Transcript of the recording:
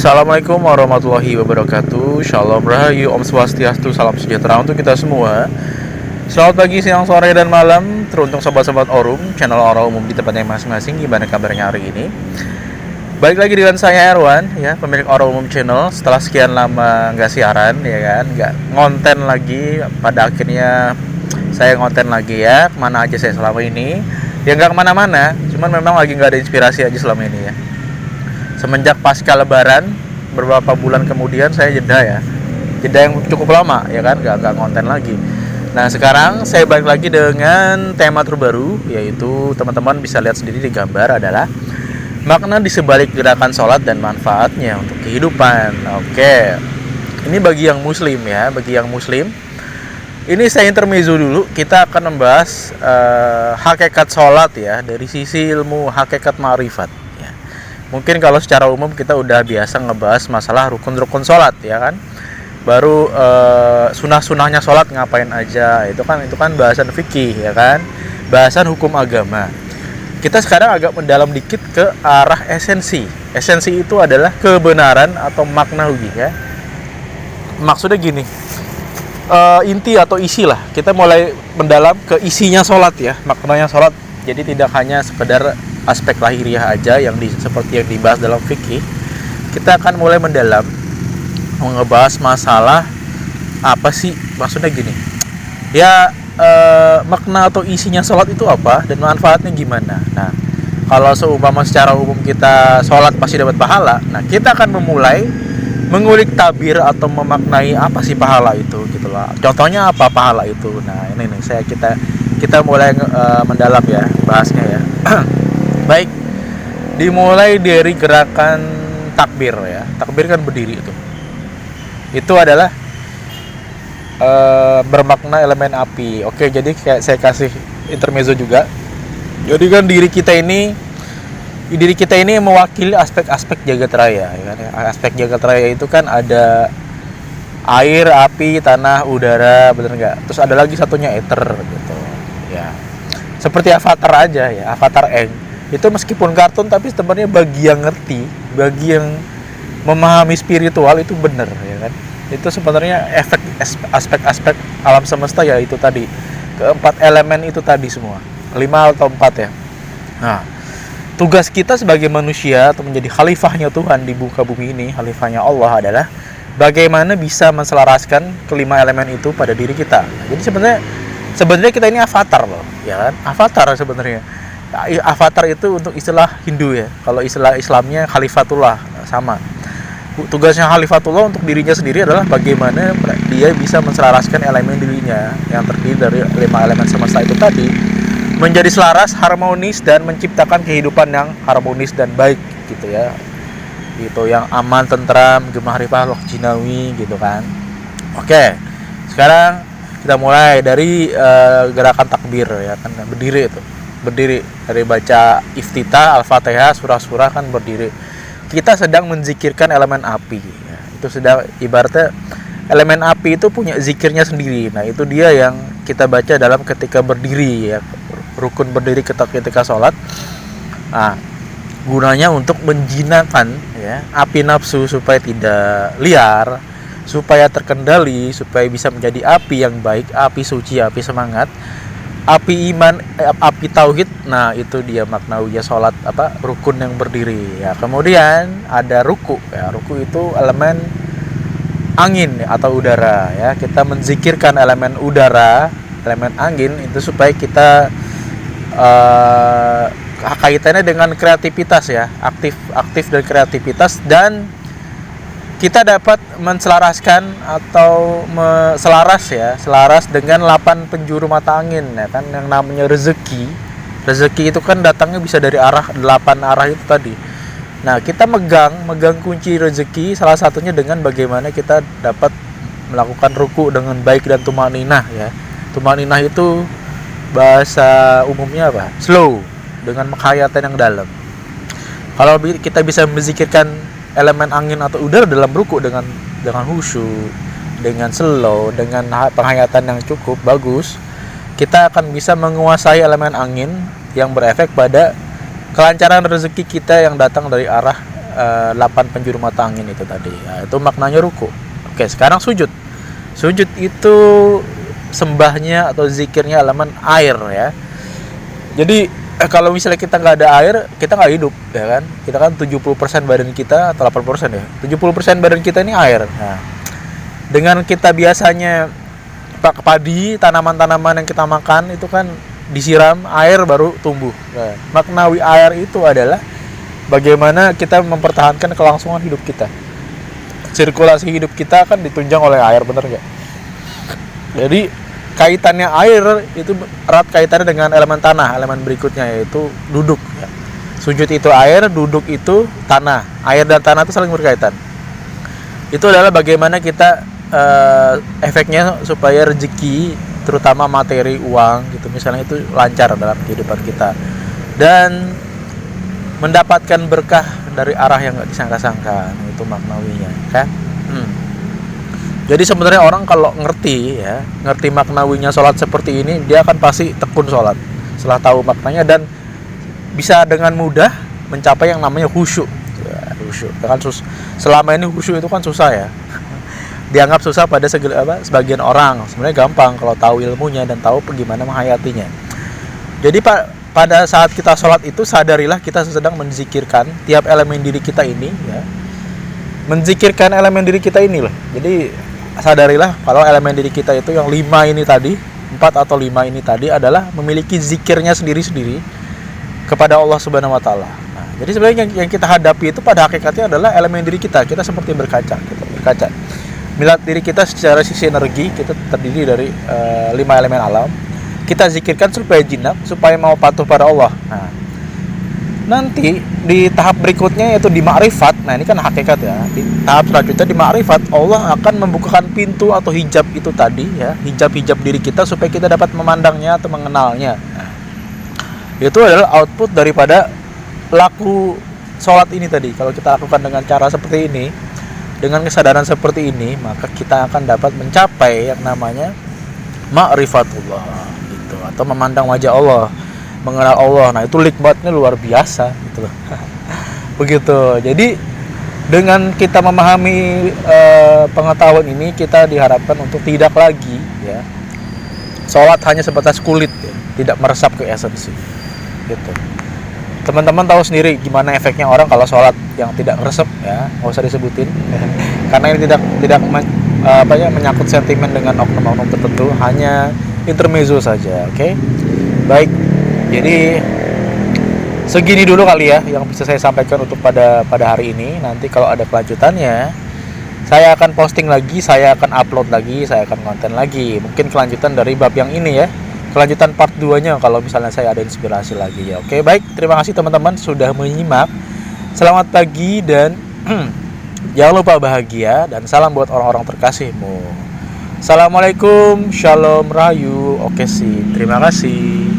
Assalamualaikum warahmatullahi wabarakatuh. Shalom Rahayu, Om Swastiastu, salam sejahtera untuk kita semua. Selamat pagi, siang, sore, dan malam teruntuk sobat-sobat Orum, channel Orang Umum di tempatnya masing-masing. Gimana kabarnya hari ini? Balik lagi dengan saya Erwan, ya, pemilik Orang Umum Channel. Setelah sekian lama nggak siaran, ya kan, nggak ngonten lagi. Pada akhirnya saya ngonten lagi ya. Kemana aja saya selama ini? Ya nggak kemana-mana, cuman memang lagi nggak ada inspirasi aja selama ini ya. Semenjak pasca lebaran beberapa bulan kemudian saya jeda yang cukup lama ya kan, nggak konten lagi. Nah sekarang saya balik lagi dengan tema terbaru, yaitu teman-teman bisa lihat sendiri di gambar adalah makna di sebalik gerakan sholat dan manfaatnya untuk kehidupan. Oke, ini bagi yang muslim ya, bagi yang muslim ini saya intermezzo dulu. Kita akan membahas hakikat sholat ya dari sisi ilmu hakikat ma'rifat. Mungkin kalau secara umum kita udah biasa ngebahas masalah rukun-rukun sholat ya kan, baru sunah-sunahnya sholat ngapain aja, itu kan bahasan fikih ya kan, bahasan hukum agama. Kita sekarang agak mendalam dikit ke arah esensi. Esensi itu adalah kebenaran atau maknawi ya. Maksudnya gini, inti atau isi lah. Kita mulai mendalam ke isinya sholat ya, maknanya sholat. Jadi tidak hanya sekedar aspek lahiriah aja seperti yang dibahas dalam fikih. Kita akan mulai mendalam ngebahas masalah apa sih, maksudnya gini ya, makna atau isinya sholat itu apa dan manfaatnya gimana. Nah kalau seumpama secara umum kita sholat pasti dapat pahala, nah kita akan memulai mengulik tabir atau memaknai apa sih pahala itu gitu lah. Contohnya apa pahala itu. Nah ini nih kita mulai mendalam ya bahasnya ya. Baik, dimulai dari gerakan takbir ya. Takbir kan berdiri itu. Itu adalah bermakna elemen api. Oke, jadi kayak saya kasih intermezzo juga. Jadi kan diri kita ini mewakili aspek-aspek jagat raya ya kan. Aspek jagat raya itu kan ada air, api, tanah, udara, bener nggak? Terus ada lagi satunya ether gitu ya. Seperti Avatar aja ya, Avatar Aang. Itu meskipun kartun tapi sebenarnya bagi yang ngerti, bagi yang memahami spiritual itu benar ya kan. Itu sebenarnya aspek-aspek alam semesta ya, itu tadi keempat elemen itu tadi semua, 5 atau 4 ya. Nah tugas kita sebagai manusia atau menjadi khalifahnya Tuhan di muka bumi ini, khalifahnya Allah, adalah bagaimana bisa menselaraskan kelima elemen itu pada diri kita. Jadi sebenarnya kita ini avatar loh ya kan, avatar sebenarnya. Avatar itu untuk istilah Hindu ya. Kalau istilah Islamnya khalifatullah, sama. Tugasnya khalifatullah untuk dirinya sendiri adalah bagaimana dia bisa menselaraskan elemen dirinya yang terdiri dari 5 elemen semesta itu tadi menjadi selaras, harmonis, dan menciptakan kehidupan yang harmonis dan baik gitu ya. Gitu, yang aman, tentram, gemah ripah, loh jinawi gitu kan. Oke. Sekarang kita mulai dari gerakan takbir ya kan, berdiri dari baca iftitah, al-fatihah, surah-surah kan berdiri. Kita sedang menzikirkan elemen api ya. Itu sedang ibaratnya elemen api itu punya zikirnya sendiri. Nah itu dia yang kita baca dalam ketika berdiri ya, rukun berdiri ketika sholat. Nah gunanya untuk menjinakkan ya api nafsu supaya tidak liar, supaya terkendali, supaya bisa menjadi api yang baik, api suci, api semangat, api iman, api tauhid. Nah itu dia maknawiya sholat, rukun yang berdiri ya. Kemudian ada ruku ya. Ruku itu elemen angin atau udara ya. Kita menzikirkan elemen udara, elemen angin itu supaya kita kaitannya dengan kreativitas ya, aktif dan kreativitas, dan kita dapat menselaraskan atau selaras dengan 8 penjuru mata angin ya kan, yang namanya rezeki. Rezeki itu kan datangnya bisa dari 8 arah itu tadi. Nah, kita megang kunci rezeki salah satunya dengan bagaimana kita dapat melakukan ruku dengan baik dan tumaninah ya. Tumaninah itu bahasa umumnya apa? Slow, dengan menghayatan yang dalam. Kalau kita bisa menzikirkan elemen angin atau udara dalam ruku dengan khusyuk, dengan slow, dengan penghayatan yang cukup bagus, kita akan bisa menguasai elemen angin yang berefek pada kelancaran rezeki kita yang datang dari arah 8 penjuru mata angin itu tadi. Nah, itu maknanya ruku. Oke, sekarang sujud. Sujud itu sembahnya atau zikirnya elemen air ya. Jadi kalau misalnya kita nggak ada air, kita nggak hidup ya kan. Kita kan 70% badan kita atau 80% ya. 70% badan kita ini air. Nah, dengan kita biasanya padi, tanaman-tanaman yang kita makan itu kan disiram air baru tumbuh. Nah, maknawi air itu adalah bagaimana kita mempertahankan kelangsungan hidup kita. Sirkulasi hidup kita kan ditunjang oleh air, bener nggak? Jadi kaitannya air itu erat kaitannya dengan elemen tanah, elemen berikutnya yaitu duduk ya. Sujud itu air, duduk itu tanah. Air dan tanah itu saling berkaitan. Itu adalah bagaimana kita efeknya supaya rezeki, terutama materi, uang gitu misalnya, itu lancar dalam kehidupan kita dan mendapatkan berkah dari arah yang nggak disangka-sangka. Nah, itu maknawinya kan. Jadi sebenarnya orang kalau ngerti maknawinya sholat seperti ini, dia akan pasti tekun sholat setelah tahu maknanya dan bisa dengan mudah mencapai yang namanya khusyuk. Khusyuk kan selama ini khusyuk itu kan susah ya. Dianggap susah pada sebagian orang. Sebenarnya gampang kalau tahu ilmunya dan tahu bagaimana menghayatinya. Jadi pada saat kita sholat itu sadarilah kita sedang menzikirkan tiap elemen diri kita ini ya. Menzikirkan elemen diri kita ini loh. Jadi sadarilah kalau elemen diri kita itu yang 5 ini tadi, 4 atau 5 ini tadi adalah memiliki zikirnya sendiri-sendiri kepada Allah Subhanahu wa taala. Nah, jadi sebenarnya yang kita hadapi itu pada hakikatnya adalah elemen diri kita. Kita seperti berkaca, melihat diri kita secara sisi energi, kita terdiri dari 5 elemen alam. Kita zikirkan supaya jinak, supaya mau patuh pada Allah. Nah, nanti di tahap berikutnya yaitu di ma'rifat. Nah, ini kan hakikat ya. Di tahap selanjutnya di ma'rifat, Allah akan membukakan pintu atau hijab itu tadi ya, hijab-hijab diri kita supaya kita dapat memandangnya atau mengenalnya. Nah, itu adalah output daripada laku sholat ini tadi. Kalau kita lakukan dengan cara seperti ini, dengan kesadaran seperti ini, maka kita akan dapat mencapai yang namanya ma'rifatullah gitu, atau memandang wajah Allah, mengenal Allah. Nah, itu nikmatnya luar biasa gitu loh. Begitu. Jadi dengan kita memahami pengetahuan ini, kita diharapkan untuk tidak lagi ya sholat hanya sebatas kulit ya, tidak meresap ke esensi gitu. Teman-teman tahu sendiri gimana efeknya orang kalau sholat yang tidak meresap ya, nggak usah disebutin karena ini tidak menyangkut sentimen dengan oknum-oknum tertentu, hanya intermezzo saja. Oke? Baik. Jadi segini dulu kali ya yang bisa saya sampaikan untuk pada hari ini. Nanti kalau ada kelanjutannya, saya akan posting lagi, saya akan upload lagi, saya akan konten lagi. Mungkin kelanjutan dari bab yang ini ya. Kelanjutan part 2-nya kalau misalnya saya ada inspirasi lagi ya. Oke, baik. Terima kasih teman-teman sudah menyimak. Selamat pagi dan jangan lupa bahagia dan salam buat orang-orang terkasihmu. Assalamualaikum, shalom, rahayu. Oke sih. Terima kasih.